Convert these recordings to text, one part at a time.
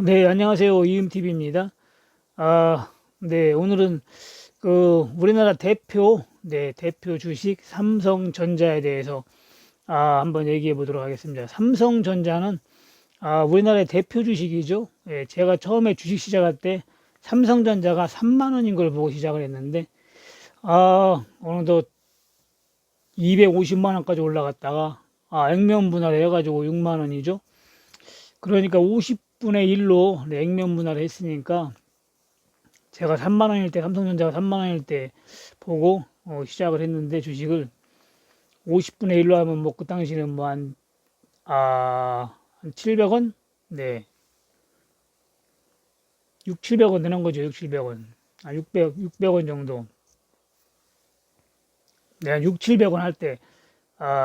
네, 안녕하세요. 이음TV입니다. 네, 오늘은 우리나라 대표 주식 삼성전자에 대해서 한번 얘기해 보도록 하겠습니다. 삼성전자는 우리나라의 대표 주식이죠. 예, 제가 처음에 주식 시작할 때 삼성전자가 3만 원인 걸 보고 시작을 했는데, 어느덧 250만 원까지 올라갔다가, 액면 분할을 해가지고 6만 원이죠. 그러니까 50분의 1로 액면 분할을 했으니까, 제가 3만 원일 때, 삼성전자가 3만 원일 때 보고 시작을 했는데, 주식을 50분의 1로 하면 뭐 그 당시는 뭐 한 700원? 네. 6, 700원 되는 거죠. 6, 700원. 600원 정도. 네, 6, 700원 할 때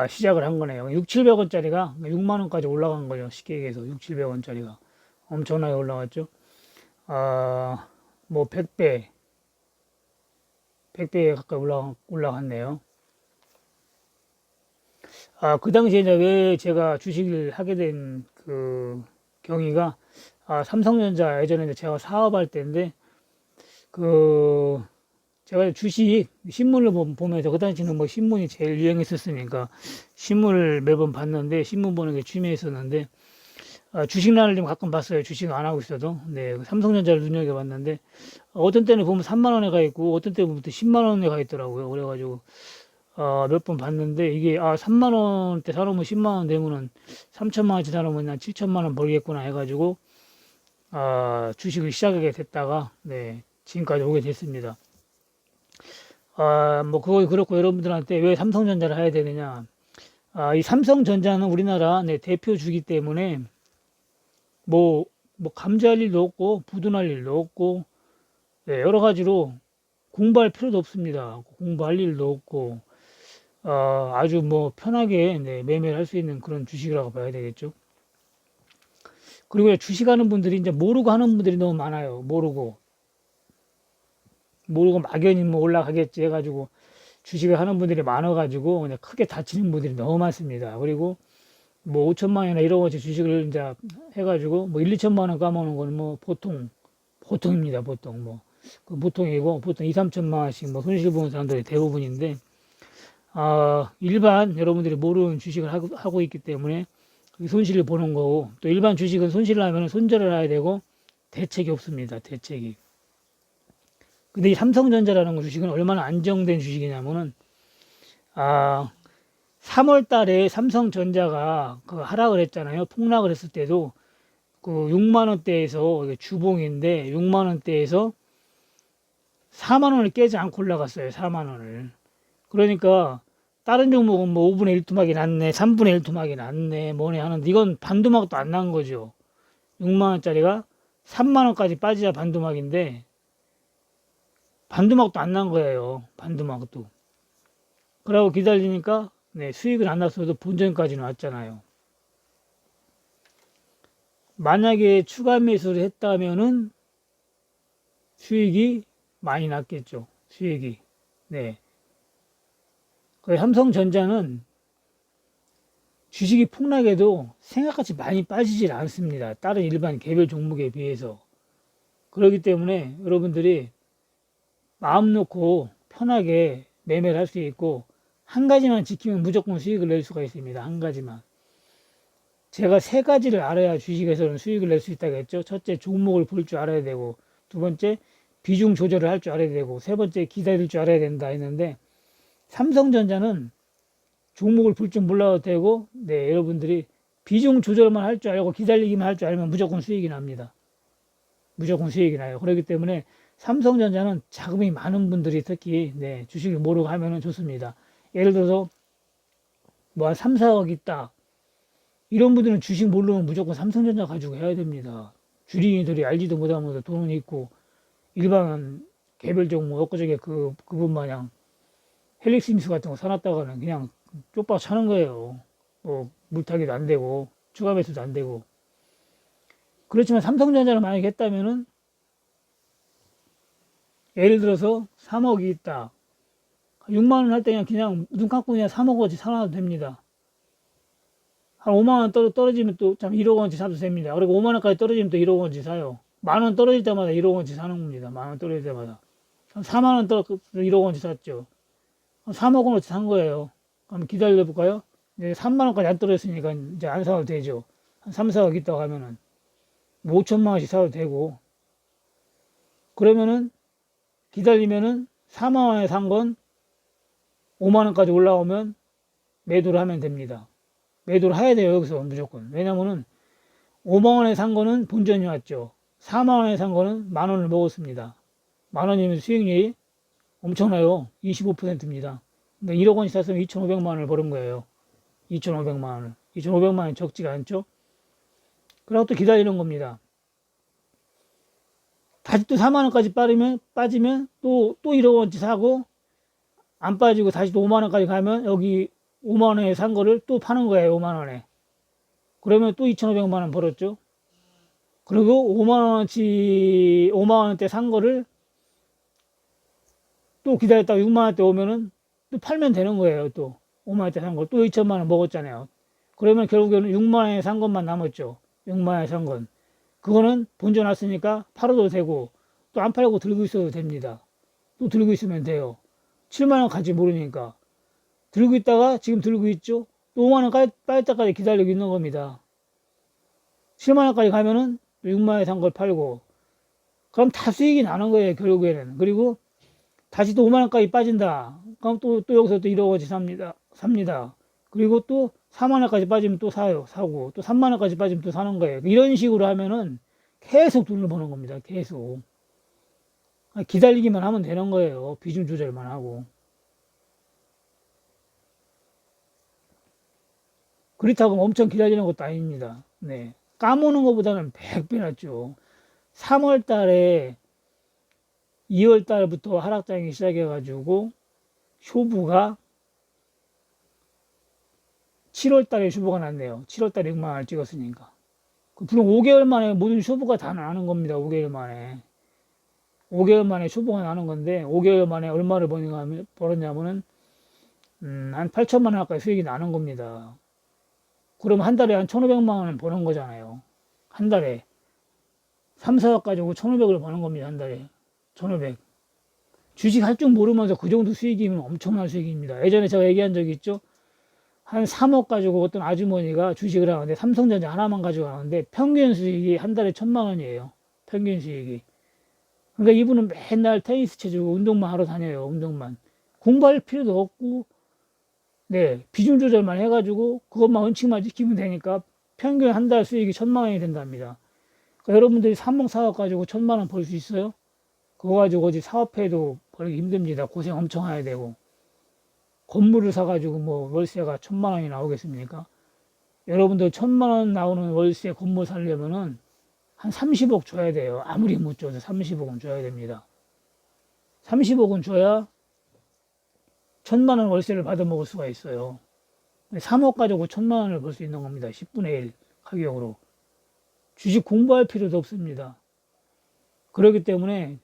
시작을 한 거네요. 6, 700원짜리가 6만 원까지 올라간 거죠. 쉽게 얘기해서 6, 700원짜리가 엄청나게 올라갔죠. 뭐 100배 가까이 올라갔네요. 그 당시에 이제 왜 제가 주식을 하게 된 그 경위가, 삼성전자 예전에 이제 제가 사업할 때인데, 그, 제가 주식 신문을 보면서 그 당시는 뭐 신문이 제일 유행했었으니까 신문을 매번 봤는데, 신문 보는 게 취미였었는데, 주식란을 좀 가끔 봤어요. 주식 안 하고 있어도. 네, 그 삼성전자를 눈여겨봤는데, 어떤 때는 보면 3만 원에 가 있고, 어떤 때는 보면 또 10만 원에 가 있더라고요. 그래가지고, 몇 번 봤는데, 이게, 3만 원대 사놓으면 10만 원 되면은 3천만 원치 사놓으면 한 7천만 원 벌겠구나 해가지고, 주식을 시작하게 됐다가, 네, 지금까지 오게 됐습니다. 뭐, 그거 그렇고 여러분들한테 왜 삼성전자를 해야 되느냐. 이 삼성전자는 우리나라 네, 대표주기 때문에, 뭐, 감지할 일도 없고, 부도날 일도 없고, 네, 여러 가지로 공부할 필요도 없습니다. 공부할 일도 없고, 아주 뭐 편하게 네, 매매를 할 수 있는 그런 주식이라고 봐야 되겠죠. 그리고 주식하는 분들이 이제 모르고 하는 분들이 너무 많아요. 모르고 막연히 뭐 올라가겠지 해가지고 주식을 하는 분들이 많아가지고 그냥 크게 다치는 분들이 너무 많습니다. 그리고 뭐 5천만 원이나 1억 원치 주식을 이제 해가지고 뭐 1, 2천만 원 까먹는 거는 뭐 보통입니다. 보통 뭐 그 보통이고 보통 2, 3천만 원씩 뭐 손실 보는 사람들이 대부분인데, 일반 여러분들이 모르는 주식을 하고 있기 때문에 손실을 보는 거고, 또 일반 주식은 손실을 하면 손절을 해야 되고 대책이 없습니다. 대책이. 근데 이 삼성전자라는 주식은 얼마나 안정된 주식이냐면은, 아, 3월 달에 삼성전자가 그 하락을 했잖아요. 폭락을 했을 때도 그 6만 원대에서 주봉인데 6만 원대에서 4만 원을 깨지 않고 올라갔어요. 4만 원을. 그러니까 다른 종목은 뭐 5분의 1 토막이 났네, 3분의 1 토막이 났네, 뭐네 하는데 이건 반토막도 안 난 거죠. 6만 원짜리가 3만 원까지 빠지자 반토막인데 반토막도 안 난 거예요. 반토막도. 그러고 기다리니까 네, 수익은 안 났어도 본전까지는 왔잖아요. 만약에 추가 매수를 했다면은 수익이 많이 났겠죠. 수익이. 네. 그 삼성전자는 주식이 폭락해도 생각같이 많이 빠지질 않습니다. 다른 일반 개별 종목에 비해서. 그렇기 때문에 여러분들이 마음 놓고 편하게 매매를 할 수 있고, 한 가지만 지키면 무조건 수익을 낼 수가 있습니다. 한 가지만. 제가 세 가지를 알아야 주식에서는 수익을 낼 수 있다고 했죠. 첫째, 종목을 볼 줄 알아야 되고, 두 번째, 비중 조절을 할 줄 알아야 되고, 세 번째, 기다릴 줄 알아야 된다 했는데, 삼성전자는 종목을 볼 줄 몰라도 되고, 네, 여러분들이 비중 조절만 할 줄 알고 기다리기만 할 줄 알면 무조건 수익이 납니다. 무조건 수익이 나요. 그렇기 때문에 삼성전자는 자금이 많은 분들이 특히 네, 주식을 모르고 하면 좋습니다. 예를 들어서 뭐 한 3, 4억 있다. 이런 분들은 주식 모르면 무조건 삼성전자 가지고 해야 됩니다. 주린이들이 알지도 못하면서 돈은 있고, 일반 개별 종목 엊그저께 그분 마냥 헬릭스미스 같은 거 사놨다가는 그냥 쪽박 차는 거예요. 뭐 물타기도 안 되고 추가 매수도 안 되고. 그렇지만 삼성전자를 만약에 했다면은, 예를 들어서 3억이 있다. 6만 원 할 때 그냥 눈 감고 그냥 3억어치 사놔도 됩니다. 한 5만 원 떨어지면 또 참 1억 원치 사도 됩니다. 그리고 5만 원까지 떨어지면 또 1억 원치 사요. 만 원 떨어질 때마다 1억 원치 사는 겁니다. 만 원 떨어질 때마다. 한 4만 원 떨어져 1억 원치 샀죠. 한 3억 원어치 산 거예요. 그럼 기다려 볼까요? 이제 3만 원까지 안 떨어졌으니까 이제 안 사도 되죠. 한 3, 4억 있다고 하면은 5천만 원씩 사도 되고, 그러면은 기다리면은 4만 원에 산 건 5만 원까지 올라오면 매도를 하면 됩니다. 매도를 해야 돼요, 여기서 무조건. 왜냐면은 5만 원에 산 거는 본전이 왔죠. 4만 원에 산 거는 만 원을 먹었습니다. 만 원이면 수익률이 엄청나요. 25%입니다. 그러니까 1억 원씩 샀으면 2,500만 원을 버는 거예요. 2,500만 원을. 2,500만 원이 적지가 않죠. 그리고 또 기다리는 겁니다. 다시 또 4만 원까지 빠지면 또 1억 원치 사고, 안 빠지고 다시 또 5만 원까지 가면 여기 5만 원에 산 거를 또 파는 거예요. 5만 원에. 그러면 또 2,500만 원 벌었죠. 그리고 5만 원대 산 거를 또 기다렸다가 6만 원대 오면은 또 팔면 되는 거예요. 또 5만 원대 산 거 또 2천만 원 먹었잖아요. 그러면 결국에는 6만 원에 산 것만 남았죠. 6만 원에 산 건. 그거는 본전 왔으니까 팔아도 되고, 또 안 팔고 들고 있어도 됩니다. 또 들고 있으면 돼요. 7만 원 갈지 모르니까. 들고 있다가 지금 들고 있죠. 또 5만 원 빠질 때까지 기다리고 있는 겁니다. 7만 원까지 가면은 6만 원에 산 걸 팔고, 그럼 다 수익이 나는 거예요, 결국에는. 그리고 다시 또 5만 원까지 빠진다. 그럼 또 여기서 또 1억 원치 삽니다. 그리고 또 4만 원까지 빠지면 또 사고, 또 3만 원까지 빠지면 또 사는 거예요. 이런 식으로 하면은 계속 돈을 버는 겁니다. 계속. 기다리기만 하면 되는 거예요. 비중 조절만 하고. 그렇다고 엄청 기다리는 것도 아닙니다. 네. 까무는 것보다는 100배 낫죠. 3월 달에 2월 달부터 하락장이 시작해가지고 쇼부가 7월 달에 쇼부가 났네요. 7월 달에 6만 원을 찍었으니까. 그럼 5개월 만에 모든 쇼부가 다 나는 겁니다. 5개월 만에. 5개월 만에 쇼부가 나는 건데, 5개월 만에 얼마를 벌었냐면은, 한 8천만 원 가까이 수익이 나는 겁니다. 그러면 한 달에 한 1,500만 원을 버는 거잖아요. 한 달에. 3, 4억 가지고 1,500을 버는 겁니다. 한 달에. 1,500. 주식 할 줄 모르면서 그 정도 수익이면 엄청난 수익입니다. 예전에 제가 얘기한 적이 있죠. 한 3억 가지고 어떤 아주머니가 주식을 하는데, 삼성전자 하나만 가지고 하는데 평균 수익이 한 달에 1,000만 원이에요. 평균 수익이. 그러니까 이분은 맨날 테니스 쳐주고 운동만 하러 다녀요. 운동만. 공부할 필요도 없고, 네, 비중 조절만 해가지고 그것만 원칙만 지키면 되니까 평균 한 달 수익이 1,000만 원이 된답니다. 그러니까 여러분들이 3억, 4억 가지고 1,000만 원 벌 수 있어요? 그거 가지고 어디 사업해도 벌기 힘듭니다. 고생 엄청 해야 되고. 건물을 사가지고 뭐 월세가 1,000만 원이 나오겠습니까? 여러분들 1,000만 원 나오는 월세 건물 살려면은 한 30억 줘야 돼요. 아무리 못 줘도 30억은 줘야 됩니다. 30억은 줘야 1,000만 원 월세를 받아 먹을 수가 있어요. 3억 가지고 1,000만 원을 벌 수 있는 겁니다. 10분의 1 가격으로. 주식 공부할 필요도 없습니다. 그렇기 때문에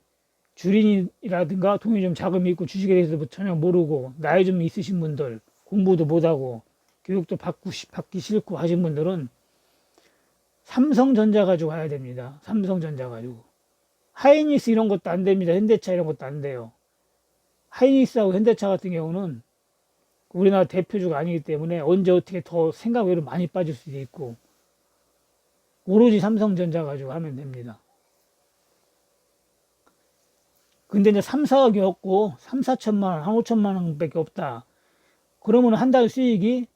주린이라든가 돈이 좀 자금이 있고 주식에 대해서 전혀 모르고 나이 좀 있으신 분들, 공부도 못하고 교육도 받기 싫고 하신 분들은 삼성전자 가지고 가야 됩니다. 삼성전자 가지고. 하이닉스 이런 것도 안 됩니다. 현대차 이런 것도 안 돼요. 하이닉스하고 현대차 같은 경우는 우리나라 대표주가 아니기 때문에 언제 어떻게 더 생각 외로 많이 빠질 수도 있고, 오로지 삼성전자 가지고 하면 됩니다. 근데 이제 3, 4억이 없고 3, 4천만 원, 한 5천만 원밖에 없다. 그러면 한 달 수익이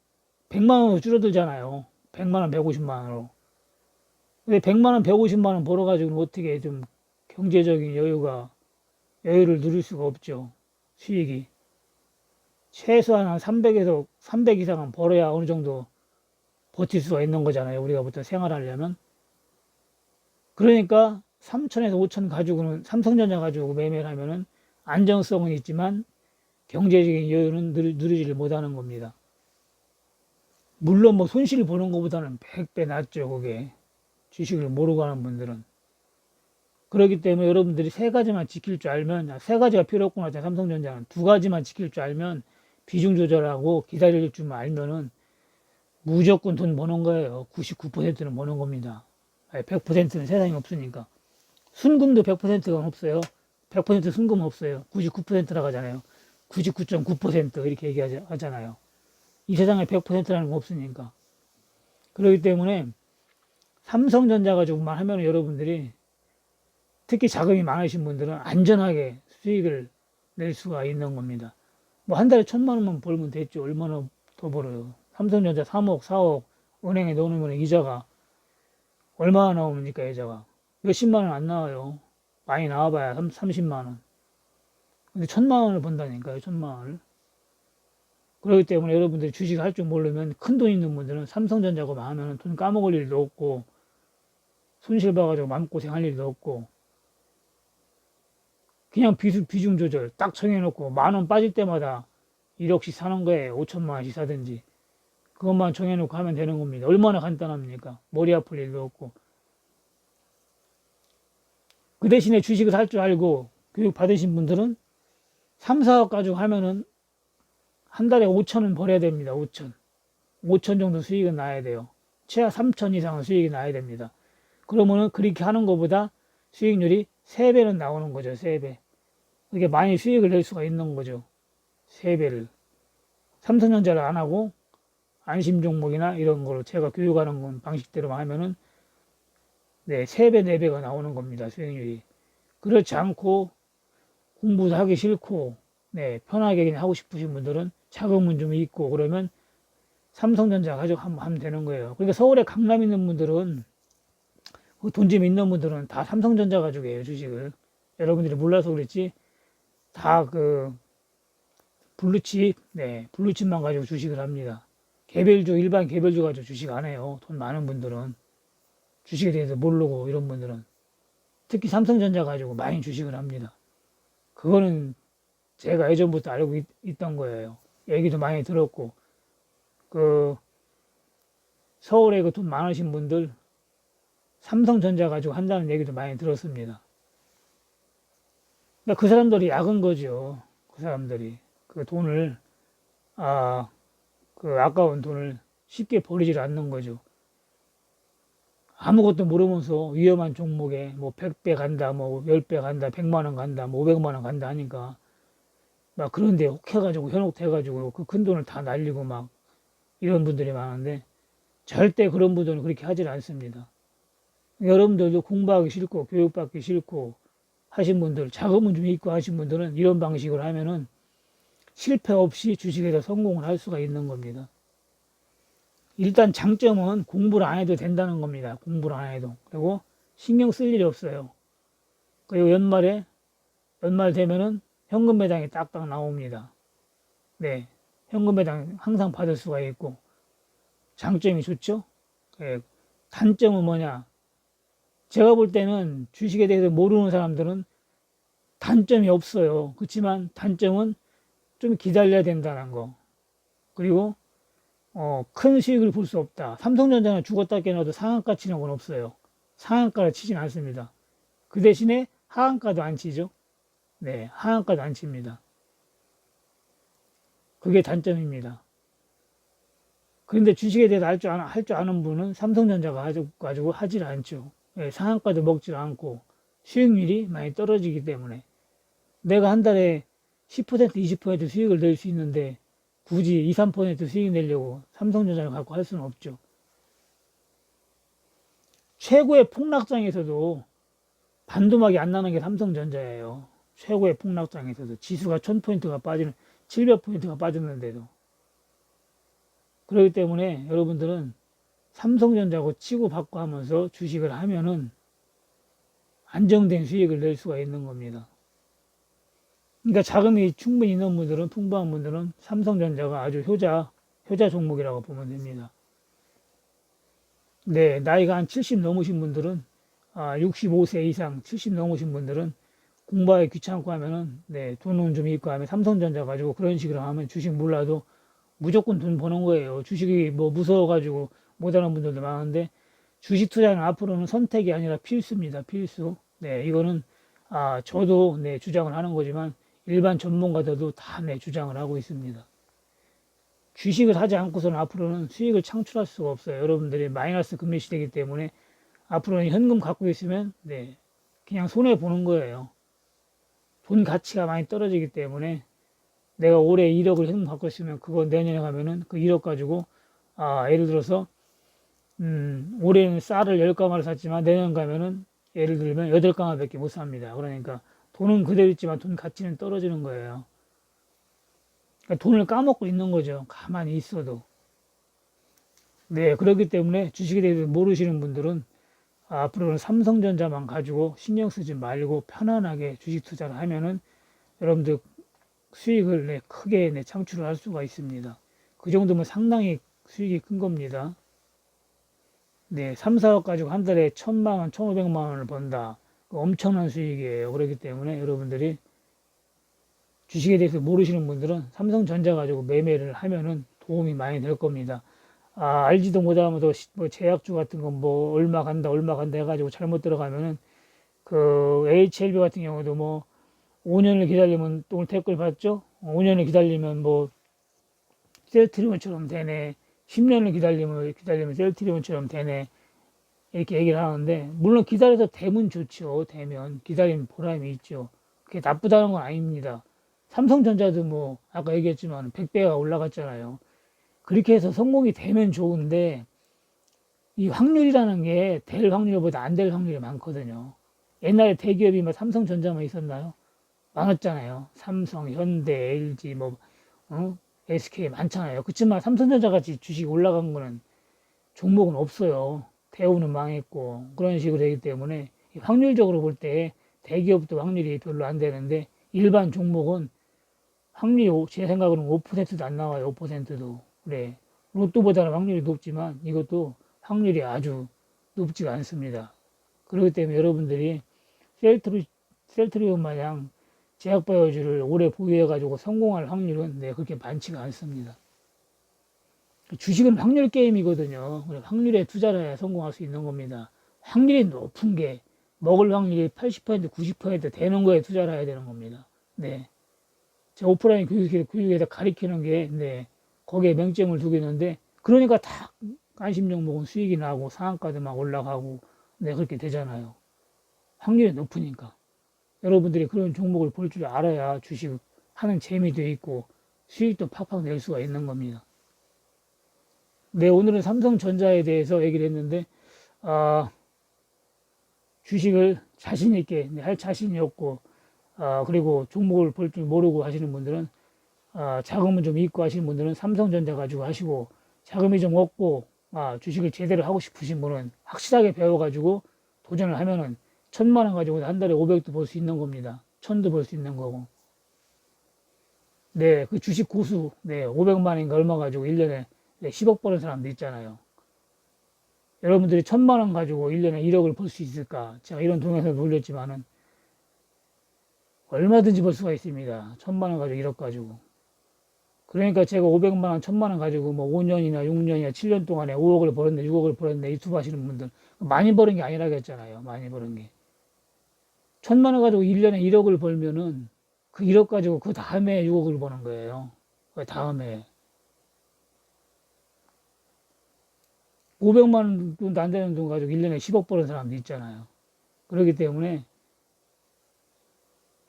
100만 원으로 줄어들잖아요. 100만 원, 150만 원으로. 근데 100만 원, 150만 원 벌어가지고는 어떻게 좀 경제적인 여유를 누릴 수가 없죠. 수익이. 최소한 한 300에서 300 이상은 벌어야 어느 정도 버틸 수가 있는 거잖아요. 우리가 보통 생활하려면. 그러니까 3천에서 5천 가지고는 삼성전자 가지고 매매를 하면은 안정성은 있지만 경제적인 여유는 누리지를 못하는 겁니다. 물론 뭐 손실을 보는 것보다는 100배 낫죠. 그게 주식을 모르고 하는 분들은. 그렇기 때문에 여러분들이 세 가지만 지킬 줄 알면, 세 가지가 필요 없구나. 삼성전자는 두 가지만 지킬 줄 알면, 비중 조절하고 기다릴 줄 알면은 무조건 돈 버는 거예요. 99%는 버는 겁니다. 100%는 세상에 없으니까. 순금도 100%가 없어요. 100% 순금 없어요. 99%라고 하잖아요. 99.9% 이렇게 얘기하잖아요. 이 세상에 100%라는 거 없으니까. 그렇기 때문에 삼성전자 가지고만 하면 여러분들이 특히 자금이 많으신 분들은 안전하게 수익을 낼 수가 있는 겁니다. 뭐 한 달에 1,000만 원만 벌면 됐죠. 얼마나 더 벌어요. 삼성전자 3억, 4억 은행에 넣어놓으면 이자가 얼마나 나옵니까? 이자가 몇십만 원 안 나와요. 많이 나와봐야 30만 원. 근데 1,000만 원을 번다니까요. 1,000만 원을. 그렇기 때문에 여러분들이 주식 할 줄 모르면 큰 돈 있는 분들은 삼성전자고 하면 돈 까먹을 일도 없고 손실 봐가지고 마음고생할 일도 없고 그냥 비중 조절 딱 정해놓고 10,000원 빠질 때마다 1억씩 사는 거예요. 5천만 원씩 사든지 그것만 정해놓고 하면 되는 겁니다. 얼마나 간단합니까? 머리 아플 일도 없고. 그 대신에 주식을 할 줄 알고 교육 받으신 분들은 3, 4억 가지고 하면은 한 달에 5천은 벌어야 됩니다. 5천 정도 수익은 나야 돼요. 최하 3천 이상은 수익이 나야 됩니다. 그러면은 그렇게 하는 것보다 수익률이 3배는 나오는 거죠. 3배. 이렇게 많이 수익을 낼 수가 있는 거죠. 3배를. 삼성전자를 안 하고 안심 종목이나 이런 거로 제가 교육하는 건 방식대로 하면은 3배, 4배가 나오는 겁니다. 수익률이. 그렇지 않고 공부도 하기 싫고 편하게 그냥 하고 싶으신 분들은 자금은 좀 있고 그러면 삼성전자 가지고 한번 하면 되는 거예요. 그러니까 서울에 강남 있는 분들은 돈 좀 있는 분들은 다 삼성전자 가지고 해요. 주식을. 여러분들이 몰라서 그랬지 다 그 블루칩 블루칩만 가지고 주식을 합니다. 개별주 일반 개별주 가지고 주식 안 해요. 돈 많은 분들은 주식에 대해서 모르고 이런 분들은 특히 삼성전자 가지고 많이 주식을 합니다. 그거는 제가 예전부터 알고 있던 거예요. 얘기도 많이 들었고 그 서울에 그 돈 많으신 분들 삼성전자 가지고 한다는 얘기도 많이 들었습니다. 그러니까 그 사람들이 약은 거죠. 그 사람들이 그 돈을 그 아까운 돈을 쉽게 버리질 않는 거죠. 아무것도 모르면서 위험한 종목에 뭐 100배 간다, 뭐 10배 간다, 100만 원 간다, 뭐 500만 원 간다 하니까 막 그런데 혹해가지고 현혹돼가지고 그 큰 돈을 다 날리고 막 이런 분들이 많은데 절대 그런 분들은 그렇게 하질 않습니다. 여러분들도 공부하기 싫고 교육받기 싫고 하신 분들 자금은 좀 있고 하신 분들은 이런 방식으로 하면은 실패 없이 주식에서 성공을 할 수가 있는 겁니다. 일단 장점은 공부를 안 해도 된다는 겁니다. 공부를 안 해도. 그리고 신경 쓸 일이 없어요. 그리고 연말 되면은 현금 배당이 딱딱 나옵니다. 현금 배당 항상 받을 수가 있고 장점이 좋죠. 단점은 뭐냐? 제가 볼 때는 주식에 대해서 모르는 사람들은 단점이 없어요. 그렇지만 단점은 좀 기다려야 된다는 거. 그리고 큰 수익을 볼 수 없다. 삼성전자는 죽었다 깨어나도 상한가 치는 건 없어요. 상한가를 치진 않습니다. 그 대신에 하한가도 안 치죠. 하한가도 안 칩니다. 그게 단점입니다. 그런데 주식에 대해서 할 줄 아는 분은 삼성전자가 가지고 하질 않죠. 상한가도 먹질 않고 수익률이 많이 떨어지기 때문에 내가 한 달에 10% 20% 수익을 낼 수 있는데 굳이 2, 3% 수익 내려고 삼성전자를 갖고 할 수는 없죠. 최고의 폭락장에서도 반도막이 안 나는 게 삼성전자예요. 최고의 폭락장에서도 지수가 1000포인트가 빠지는 700포인트가 빠졌는데도. 그렇기 때문에 여러분들은 삼성전자고 치고받고 하면서 주식을 하면은 안정된 수익을 낼 수가 있는 겁니다. 그러니까 자금이 충분히 있는 분들은, 풍부한 분들은 삼성전자가 아주 효자 종목이라고 보면 됩니다. 나이가 한 70 넘으신 분들은, 65세 이상 70 넘으신 분들은 공부하기 귀찮고 하면은, 돈은 좀 있고 하면 삼성전자 가지고 그런 식으로 하면 주식 몰라도 무조건 돈 버는 거예요. 주식이 뭐 무서워가지고 못하는 분들도 많은데, 주식 투자는 앞으로는 선택이 아니라 필수입니다. 필수. 이거는, 저도 주장을 하는 거지만, 일반 전문가들도 다 주장을 하고 있습니다. 주식을 하지 않고서는 앞으로는 수익을 창출할 수가 없어요. 여러분들이 마이너스 금리 시대이기 때문에 앞으로는 현금 갖고 있으면 네, 그냥 손해 보는 거예요. 돈 가치가 많이 떨어지기 때문에 내가 올해 1억을 현금 갖고 있으면 그거 내년에 가면은 그 1억 가지고 예를 들어서 올해는 쌀을 10가마를 샀지만 내년 가면은 예를 들면 8가마밖에 못 삽니다. 그러니까 돈은 그대로 있지만 돈 가치는 떨어지는 거예요. 그러니까 돈을 까먹고 있는 거죠. 가만히 있어도. 네, 그렇기 때문에 주식에 대해서 모르시는 분들은 앞으로는 삼성전자만 가지고 신경 쓰지 말고 편안하게 주식 투자를 하면은 여러분들 수익을 크게 창출을 할 수가 있습니다. 그 정도면 상당히 수익이 큰 겁니다. 네, 3, 4억 가지고 한 달에 1,000만 원, 1,500만 원을 번다. 엄청난 수익이에요. 그렇기 때문에 여러분들이 주식에 대해서 모르시는 분들은 삼성전자 가지고 매매를 하면은 도움이 많이 될 겁니다. 알지도 못하면서 뭐 제약주 같은 건 뭐 얼마 간다 해가지고 잘못 들어가면은 그 HLB 같은 경우도 뭐 5년을 기다리면 또 오늘 댓글 봤죠? 5년을 기다리면 뭐 셀트리온처럼 되네. 10년을 기다리면 셀트리온처럼 되네. 이렇게 얘기를 하는데 물론 기다려서 되면 좋죠. 되면 기다리면 보람이 있죠. 그게 나쁘다는 건 아닙니다. 삼성전자도 뭐 아까 얘기했지만 100배가 올라갔잖아요. 그렇게 해서 성공이 되면 좋은데 이 확률이라는 게 될 확률보다 안 될 확률이 많거든요. 옛날에 대기업이 뭐 삼성전자만 있었나요? 많았잖아요. 삼성, 현대, LG, 뭐 SK 많잖아요. 그렇지만 삼성전자 같이 주식 올라간 거는 종목은 없어요. 대우는 망했고 그런 식으로 되기 때문에 확률적으로 볼 때 대기업도 확률이 별로 안 되는데 일반 종목은 확률이 제 생각으로는 5%도 안 나와요. 5%도. 그래. 로또보다는 확률이 높지만 이것도 확률이 아주 높지가 않습니다. 그렇기 때문에 여러분들이 셀트리온 마냥 제약바이오주를 오래 보유해가지고 성공할 확률은 그렇게 많지가 않습니다. 주식은 확률 게임이거든요. 확률에 투자를 해야 성공할 수 있는 겁니다. 확률이 높은 게 먹을 확률이 80%, 90% 되는 거에 투자를 해야 되는 겁니다. 네. 제 오프라인 교육에서 가리키는 게, 거기에 명점을 두고 있는데, 그러니까 다 관심 종목은 수익이 나고 상한가도 막 올라가고, 그렇게 되잖아요. 확률이 높으니까. 여러분들이 그런 종목을 볼 줄 알아야 주식 하는 재미도 있고, 수익도 팍팍 낼 수가 있는 겁니다. 네, 오늘은 삼성전자에 대해서 얘기를 했는데, 주식을 자신있게 할 자신이 없고, 그리고 종목을 볼 줄 모르고 하시는 분들은 자금은 좀 있고 하시는 분들은 삼성전자 가지고 하시고 자금이 좀 없고 주식을 제대로 하고 싶으신 분은 확실하게 배워가지고 도전을 하면은 1,000만 원 가지고 한 달에 500도 벌 수 있는 겁니다. 1,000도 벌 수 있는 거고. 네, 그 주식 고수, 500만 원인가 얼마 가지고 1년에 10억 버는 사람도 있잖아요. 여러분들이 1,000만 원 가지고 1년에 1억을 벌 수 있을까? 제가 이런 동영상을 올렸지만은 얼마든지 벌 수가 있습니다. 1,000만 원 가지고 1억 가지고. 그러니까 제가 500만 원, 1,000만 원 가지고 뭐 5년이나 6년이나 7년 동안에 5억을 벌었네, 6억을 벌었네, 유튜브 하시는 분들. 많이 버는 게 아니라고 했잖아요. 많이 버는 게. 1,000만 원 가지고 1년에 1억을 벌면은 그 1억 가지고 그 다음에 6억을 버는 거예요. 그 다음에. 500만 원도 안 되는 돈 가지고 1년에 10억 버는 사람도 있잖아요. 그렇기 때문에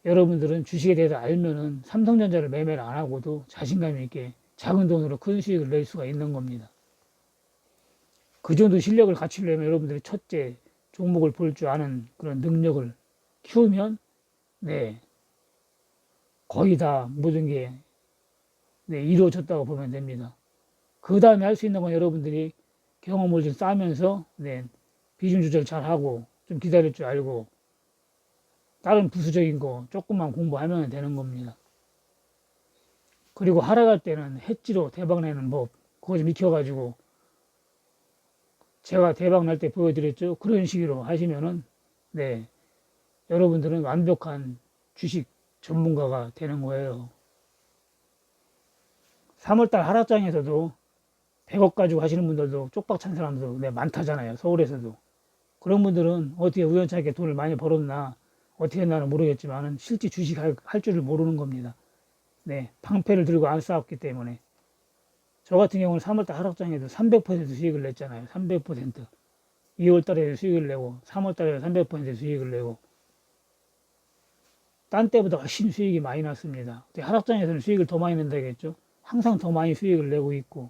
여러분들은 주식에 대해서 알면은 삼성전자를 매매를 안 하고도 자신감 있게 작은 돈으로 큰 수익을 낼 수가 있는 겁니다. 그 정도 실력을 갖추려면 여러분들이 첫째 종목을 볼 줄 아는 그런 능력을 키우면 거의 다 모든 게 이루어졌다고 보면 됩니다. 그 다음에 할 수 있는 건 여러분들이 경험을 좀 쌓으면서 비중 조절 잘 하고 좀 기다릴 줄 알고 다른 부수적인 거 조금만 공부하면 되는 겁니다. 그리고 하락할 때는 해지로 대박 내는 법 그거 좀 익혀가지고 제가 대박 날 때 보여드렸죠. 그런 식으로 하시면은 여러분들은 완벽한 주식 전문가가 되는 거예요. 3월달 하락장에서도 100억 가지고 하시는 분들도 쪽박 찬 사람도 많다잖아요. 서울에서도. 그런 분들은 어떻게 우연찮게 돈을 많이 벌었나 어떻게 했나는 모르겠지만 실제 주식 할 줄을 모르는 겁니다. 방패를 들고 안 싸웠기 때문에. 저 같은 경우는 3월달 하락장에도 300% 수익을 냈잖아요. 300%. 2월달에 수익을 내고 3월달에 300% 수익을 내고 딴 때보다 훨씬 수익이 많이 났습니다. 하락장에서는 수익을 더 많이 낸다겠죠. 항상 더 많이 수익을 내고 있고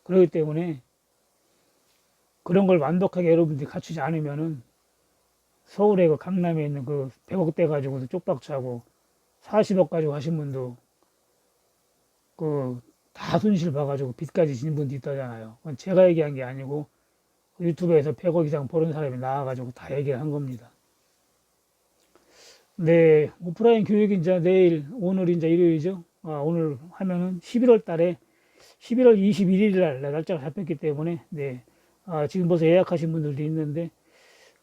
그렇기 때문에 그런 걸 완벽하게 여러분들이 갖추지 않으면은 서울에 그 강남에 있는 그 100억대 가지고도 쪽박 차고 40억 가지고 하신 분도 그 다 손실 봐가지고 빚까지 진 분도 있다잖아요. 그건 제가 얘기한 게 아니고 유튜브에서 100억 이상 버는 사람이 나와가지고 다 얘기를 한 겁니다. 네, 오프라인 교육이 이제 내일, 오늘 이제 일요일이죠. 오늘 하면은 11월 달에 11월 21일 날 날짜가 잡혔기 때문에 네, 지금 벌써 예약하신 분들도 있는데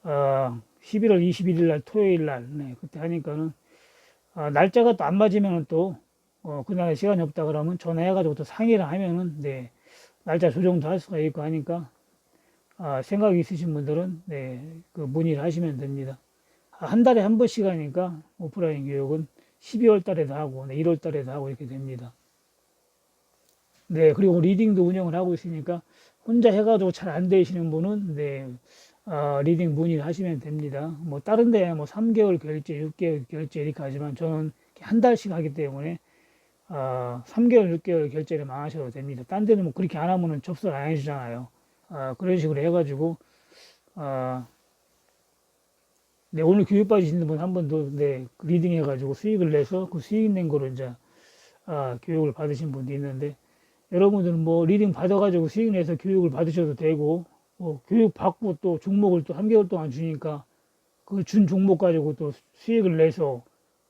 11월 21일 날 토요일 날 네, 그때 하니까는 날짜가 또 안 맞으면은 또 그날에 시간이 없다 그러면 전화해가지고 또 상의를 하면은 네, 날짜 조정도 할 수가 있고 하니까 생각이 있으신 분들은 네, 그 문의를 하시면 됩니다. 한 달에 한 번씩 하니까 오프라인 교육은 12월 달에도 하고 네, 1월 달에도 하고 이렇게 됩니다. 네, 그리고 리딩도 운영을 하고 있으니까 혼자 해가지고 잘 안 되시는 분은 네, 리딩 문의를 하시면 됩니다. 뭐 다른 데 뭐 3개월 결제, 6개월 결제 이렇게 하지만 저는 한 달씩 하기 때문에 3개월, 6개월 결제를 안 하셔도 됩니다. 딴 데는 뭐 그렇게 안 하면은 접수를 안 해주잖아요. 그런 식으로 해가지고 네, 오늘 교육 받으시는 분 한 번도 네, 리딩 해가지고 수익을 내서 그 수익 낸 거로 이제 교육을 받으신 분도 있는데 여러분들은 뭐 리딩 받아가지고 수익 내서 교육을 받으셔도 되고 교육 받고 또 종목을 또 3개월 동안 주니까 그 준 종목 가지고 또 수익을 내서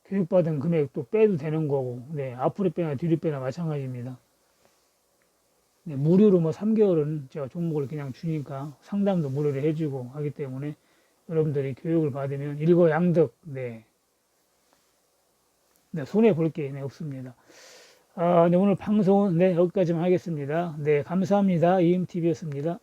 교육받은 금액 또 빼도 되는 거고 네, 앞으로 빼나 뒤로 빼나 마찬가지입니다. 네, 무료로 뭐 3개월은 제가 종목을 그냥 주니까 상담도 무료로 해주고 하기 때문에 여러분들이 교육을 받으면 일거양득 네, 네, 손해 볼 게 없습니다. 네, 오늘 방송은 네, 여기까지만 하겠습니다. 네, 감사합니다. 이음TV였습니다.